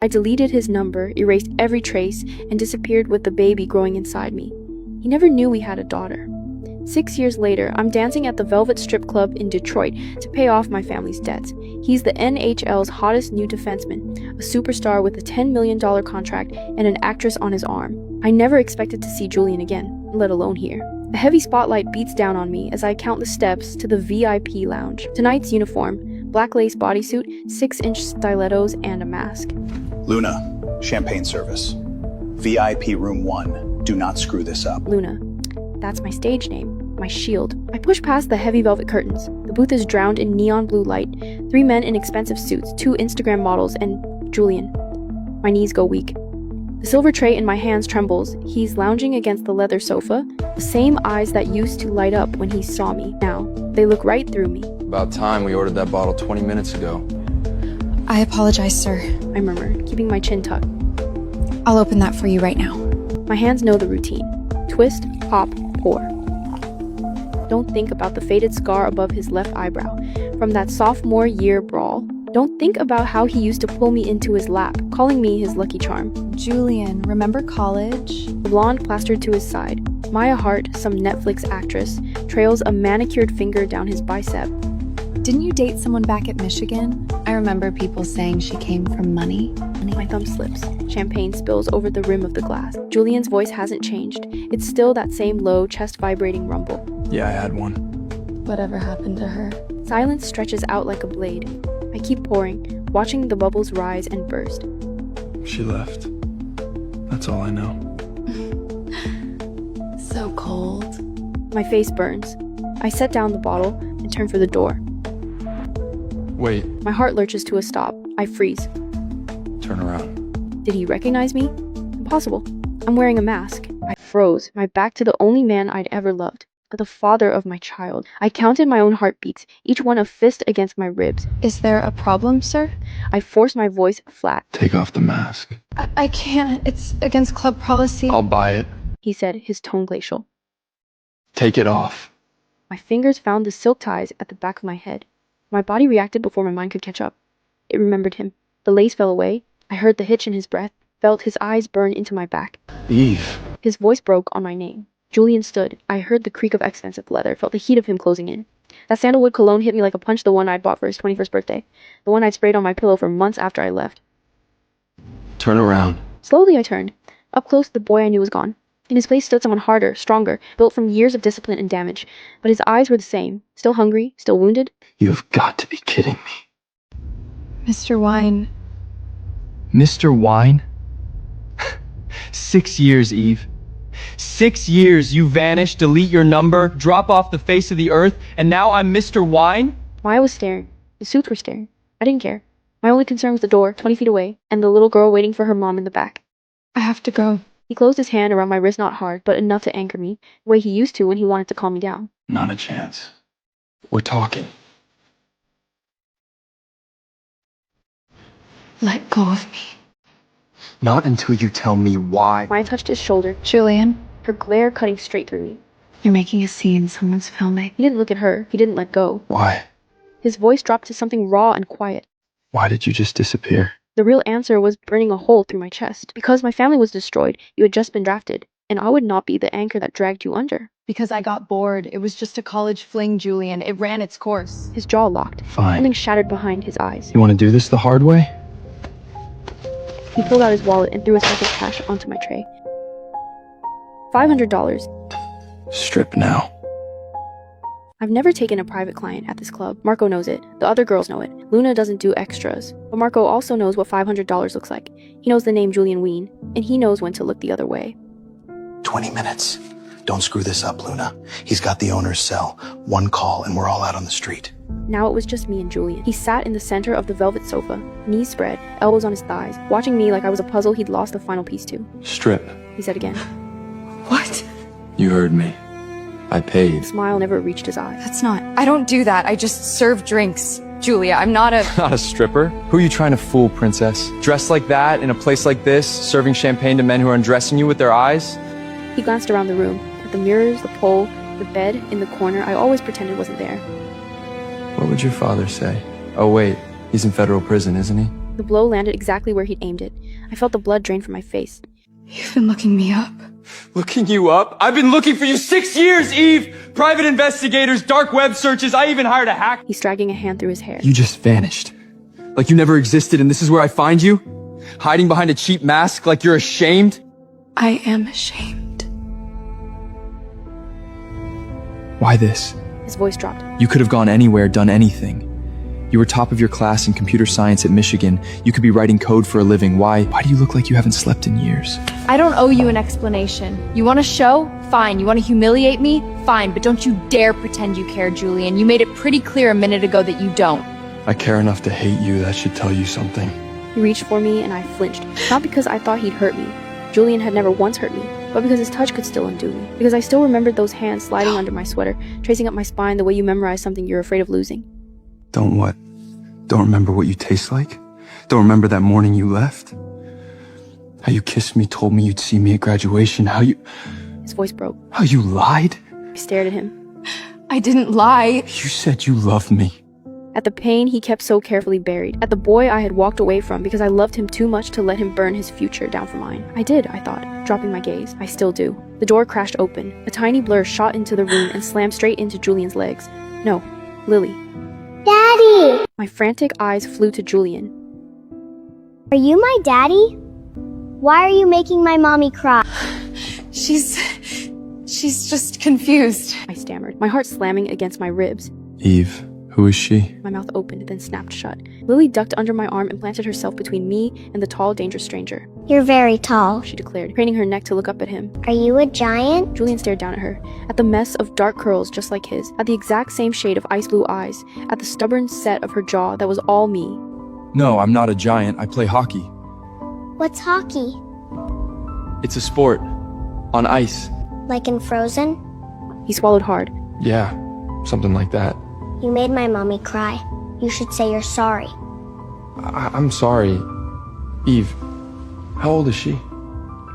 I deleted his number, erased every trace, and disappeared with the baby growing inside me. He never knew we had a daughter. 6 years later, I'm dancing at the Velvet Strip Club in Detroit to pay off my family's debts. He's the NHL's hottest new defenseman, a superstar with a $10 million contract and an actress on his arm. I never expected to see Julian again, let alone here. A heavy spotlight beats down on me as I count the steps to the VIP lounge. Tonight's uniform, black lace bodysuit, 6-inch stilettos, and a mask. Luna, champagne service. VIP room 1. Do not screw this up. Luna. That's my stage name, my shield. I push past the heavy velvet curtains. The booth is drowned in neon blue light. 3 men in expensive suits, 2 Instagram models, and Julian. My knees go weak. The silver tray in my hands trembles. He's lounging against the leather sofa. The same eyes that used to light up when he saw me. Now, they look right through me. About time. We ordered that bottle 20 minutes ago. I apologize, sir. I murmur, keeping my chin tucked. I'll open that for you right now. My hands know the routine. Twist, pop, pour. Don't think about the faded scar above his left eyebrow from that sophomore year brawl. Don't think about how he used to pull me into his lap, calling me his lucky charm. Julian, remember college? The blonde plastered to his side. Maya Hart, some Netflix actress, trails a manicured finger down his bicep. Didn't you date someone back at Michigan? I remember people saying she came from money. My thumb slips. Champagne spills over the rim of the glass. Julian's voice hasn't changed. It's still that same low, chest-vibrating rumble. Yeah, I had one. Whatever happened to her? Silence stretches out like a blade. I keep pouring, watching the bubbles rise and burst. She left. That's all I know. So cold. My face burns. I set down the bottle and turn for the door. Wait, My heart lurches to a stop. I freeze. turn around. Did he recognize me? Impossible. I'm wearing a mask. I froze, my back to the only man I'd ever loved, the father of my child. I counted my own heartbeats, each one a fist against my ribs. Is there a problem, sir? I forced my voice flat. Take off the mask. I can't. It's against club policy. I'll buy it. He said, his tone glacial. Take it off. My fingers found the silk ties at the back of my head. My body reacted before my mind could catch up. It remembered him. The lace fell away. I heard the hitch in his breath, felt his eyes burn into my back. Eve. His voice broke on my name. Julian stood. I heard the creak of expensive leather, felt the heat of him closing in. That sandalwood cologne hit me like a punch, the one I'd bought for his 21st birthday. The one I'd sprayed on my pillow for months after I left. Turn around. Slowly I turned. Up close, the boy I knew was gone. In his place stood someone harder, stronger, built from years of discipline and damage. But his eyes were the same. Still hungry, still wounded. You've got to be kidding me. Mr. Wine. Mr. Wine? 6 years, Eve. 6 years you vanish, delete your number, drop off the face of the earth, and now I'm Mr. Wine? Maya was staring. The suits were staring. I didn't care. My only concern was the door, 20 feet away, and the little girl waiting for her mom in the back. I have to go. He closed his hand around my wrist, not hard, but enough to anchor me, the way he used to when he wanted to calm me down. Not a chance. We're talking. Let go of me. Not until you tell me why. Maya touched his shoulder, Julian, her glare cutting straight through me. you're making a scene. Someone's filming. He didn't look at her. He didn't let go. Why? His voice dropped to something raw and quiet. Why did you just disappear? The real answer was burning a hole through my chest. Because my family was destroyed, you had just been drafted, and I would not be the anchor that dragged you under. Because I got bored. It was just a college fling, Julian. It ran its course. His jaw locked. Fine. Something shattered behind his eyes. You want to do this the hard way? He pulled out his wallet and threw a sack of cash onto my tray. $500. Strip now. I've never taken a private client at this club. Marco knows it. The other girls know it. Luna doesn't do extras. But Marco also knows what $500 looks like. He knows the name Julian Wien, and he knows when to look the other way. 20 minutes. Don't screw this up, Luna. He's got the owner's cell. One call and we're all out on the street. Now it was just me and Julian. He sat in the center of the velvet sofa, knees spread, elbows on his thighs, watching me like I was a puzzle he'd lost the final piece to. Strip. He said again. What? You heard me. I The paid. smile never reached his eyes. That's not. I don't do that. I just serve drinks. Julia, I'm not a... Not a stripper. Who are you trying to fool, princess? Dressed like that, in a place like this, serving champagne to men who are undressing you with their eyes? He glanced around the room, at the mirrors, the pole, the bed in the corner I always pretended wasn't there. What would your father say? Oh wait, he's in federal prison, isn't he? The blow landed exactly where he'd aimed it. I felt the blood drain from my face. You've been looking me up. Looking you up? I've been looking for you 6 years, Eve! Private investigators, dark web searches, I even hired a hack. He's dragging a hand through his hair. You just vanished. Like you never existed and this is where I find you? Hiding behind a cheap mask like you're ashamed? I am ashamed. Why this? His voice dropped. You could have gone anywhere, done anything. You were top of your class in computer science at Michigan. You could be writing code for a living. Why do you look like you haven't slept in years? I don't owe you an explanation. You want a show? Fine. You want to humiliate me? Fine. But don't you dare pretend you care, Julian. You made it pretty clear a minute ago that you don't. I care enough to hate you. That should tell you something. He reached for me and I flinched. Not because I thought he'd hurt me. Julian had never once hurt me. But because his touch could still undo me. Because I still remembered those hands sliding under my sweater, tracing up my spine the way you memorize something you're afraid of losing. Don't what? Don't remember what you taste like? Don't remember that morning you left? How you kissed me, told me you'd see me at graduation, His voice broke. how you lied? I stared at him. I didn't lie. You said you loved me. At the pain he kept so carefully buried. At the boy I had walked away from because I loved him too much to let him burn his future down for mine. I did, I thought, dropping my gaze. I still do. The door crashed open. A tiny blur shot into the room and slammed straight into Julian's legs. No, Lily. Daddy! My frantic eyes flew to Julian. Are you my daddy? Why are you making my mommy cry? She's just confused. I stammered, my heart slamming against my ribs. Eve, who is she? My mouth opened, then snapped shut. Lily ducked under my arm and planted herself between me and the tall, dangerous stranger. You're very tall. She declared, craning her neck to look up at him. Are you a giant? Julian stared down at her, at the mess of dark curls just like his, at the exact same shade of ice blue eyes, at the stubborn set of her jaw that was all me. No, I'm not a giant. I play hockey. What's hockey? It's a sport. On ice. Like in Frozen? He swallowed hard. Yeah, something like that. You made my mommy cry. You should say you're sorry. I'm sorry. Eve, how old is she?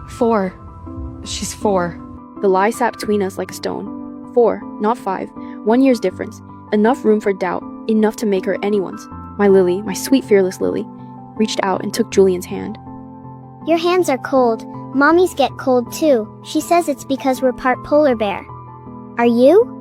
4. She's 4. The lie sat between us like a stone. 4, not 5. 1 year's difference. Enough room for doubt. Enough to make her anyone's. My Lily, my sweet fearless Lily, reached out and took Julian's hand. Your hands are cold. Mommies get cold too. She says it's because we're part polar bear. Are you?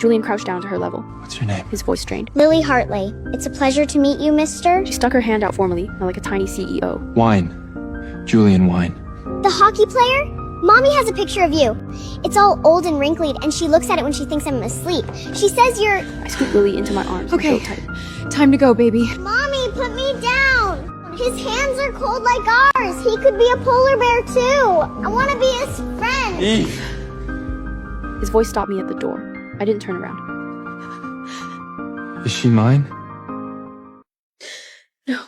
Julian crouched down to her level. What's your name? His voice strained. Lily Hartley. It's a pleasure to meet you, mister. She stuck her hand out formally, now like a tiny CEO. Wine. Julian Wine. The hockey player? Mommy has a picture of you. It's all old and wrinkled, and she looks at it when she thinks I'm asleep. She says you're... I scooped Lily into my arms Okay. and felt tight. Time to go, baby. Mommy, put me down! His hands are cold like ours. He could be a polar bear too. I want to be his friend. Eve! His voice stopped me at the door. I didn't turn around. Is she mine? No.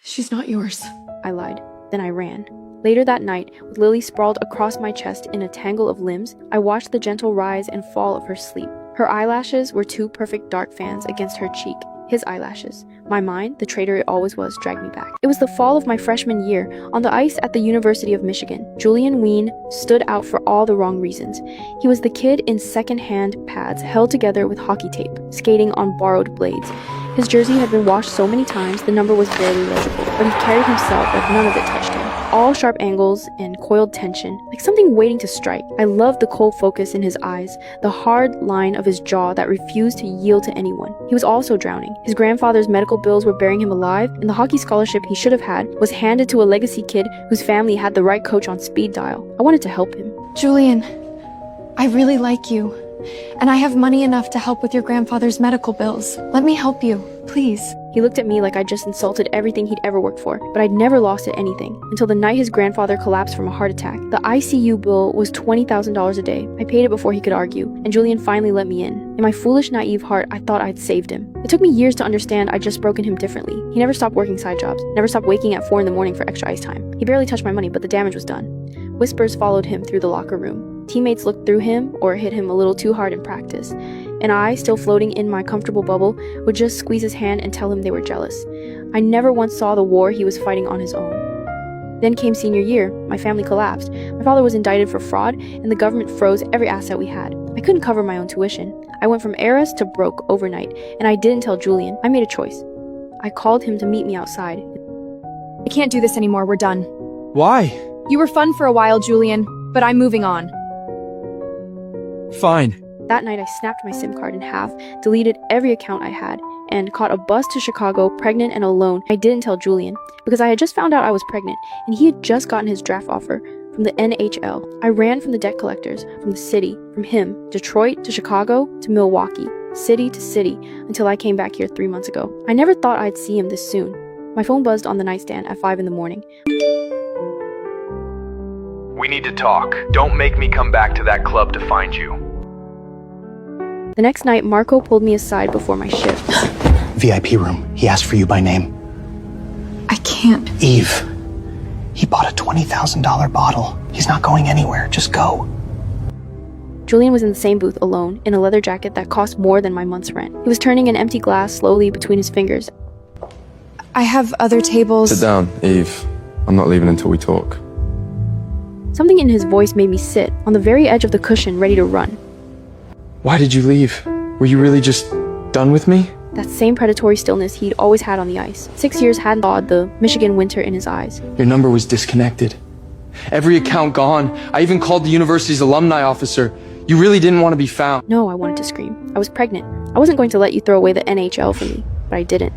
She's not yours. I lied. Then I ran. Later that night, with Lily sprawled across my chest in a tangle of limbs, I watched the gentle rise and fall of her sleep. Her eyelashes were 2 perfect dark fans against her cheek. His eyelashes. My mind, the traitor it always was, dragged me back. It was the fall of my freshman year, on the ice at the University of Michigan. Julian Wien stood out for all the wrong reasons. He was the kid in second-hand pads, held together with hockey tape, skating on borrowed blades. His jersey had been washed so many times, the number was barely legible, but he carried himself like none of it touched him. All sharp angles and coiled tension, like something waiting to strike. I loved the cold focus in his eyes, the hard line of his jaw that refused to yield to anyone. He was also drowning. His grandfather's medical bills were burying him alive, and the hockey scholarship he should have had was handed to a legacy kid whose family had the right coach on speed dial. I wanted to help him. Julian, I really like you. And I have money enough to help with your grandfather's medical bills. Let me help you, please. He looked at me like I'd just insulted everything he'd ever worked for, but I'd never lost at anything, until the night his grandfather collapsed from a heart attack. The ICU bill was $20,000 a day. I paid it before he could argue, and Julian finally let me in. In my foolish, naive heart, I thought I'd saved him. It took me years to understand I'd just broken him differently. He never stopped working side jobs, never stopped waking at 4 in the morning for extra ice time. He barely touched my money, but the damage was done. Whispers followed him through the locker room. Teammates looked through him or hit him a little too hard in practice. And I, still floating in my comfortable bubble, would just squeeze his hand and tell him they were jealous. I never once saw the war he was fighting on his own. Then came senior year. My family collapsed. My father was indicted for fraud, and the government froze every asset we had. I couldn't cover my own tuition. I went from heiress to broke overnight, and I didn't tell Julian. I made a choice. I called him to meet me outside. I can't do this anymore, we're done. Why? You were fun for a while, Julian, but I'm moving on. Fine. That night, I snapped my SIM card in half, deleted every account I had, and caught a bus to Chicago, pregnant and alone. I didn't tell Julian, because I had just found out I was pregnant, and he had just gotten his draft offer from the NHL. I ran from the debt collectors, from the city, from him, Detroit to Chicago to Milwaukee, city to city, until I came back here 3 months ago. I never thought I'd see him this soon. My phone buzzed on the nightstand at 5 in the morning. We need to talk. Don't make me come back to that club to find you. The next night, Marco pulled me aside before my shift. VIP room. He asked for you by name. I can't. Eve. He bought a $20,000 bottle. He's not going anywhere. Just go. Julian was in the same booth alone, in a leather jacket that cost more than my month's rent. He was turning an empty glass slowly between his fingers. I have other tables. Sit down, Eve. I'm not leaving until we talk. Something in his voice made me sit, on the very edge of the cushion, ready to run. Why did you leave? Were you really just done with me? That same predatory stillness he'd always had on the ice. 6 years hadn't thawed the Michigan winter in his eyes. Your number was disconnected. Every account gone. I even called the university's alumni officer. You really didn't want to be found. No, I wanted to scream. I was pregnant. I wasn't going to let you throw away the NHL for me, but I didn't.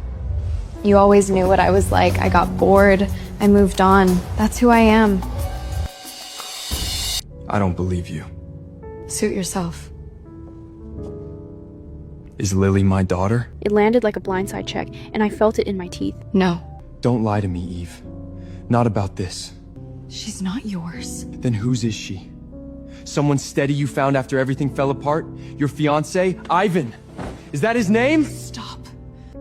You always knew what I was like. I got bored. I moved on. That's who I am. I don't believe you. Suit yourself. Is Lily my daughter? It landed like a blindside check, and I felt it in my teeth. No. Don't lie to me, Eve. Not about this. She's not yours. Then whose is she? Someone steady you found after everything fell apart? Your fiancé, Ivan? Is that his name? Stop.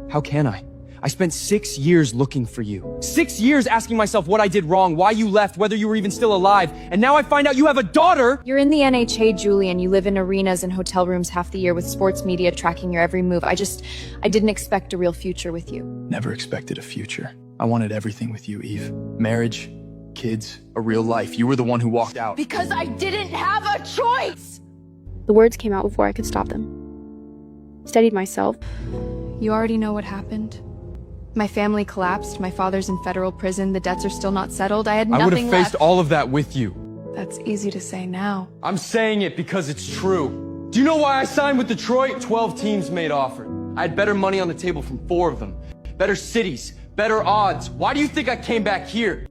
How can I? I spent 6 years looking for you. 6 years asking myself what I did wrong, why you left, whether you were even still alive. And now I find out you have a daughter! You're in the NHA, Julian. You live in arenas and hotel rooms half the year with sports media tracking your every move. I didn't expect a real future with you. Never expected a future. I wanted everything with you, Eve. Marriage, kids, a real life. You were the one who walked out. Because I didn't have a choice! The words came out before I could stop them. Steadied myself. You already know what happened. My family collapsed. My father's in federal prison. The debts are still not settled. I had I would nothing have faced left. all of that with you. That's easy to say now. I'm saying it because it's true. Do you know why I signed with Detroit? 12 teams made offers. I had better money on the table from 4 of them. Better cities, better odds. Why do you think I came back here?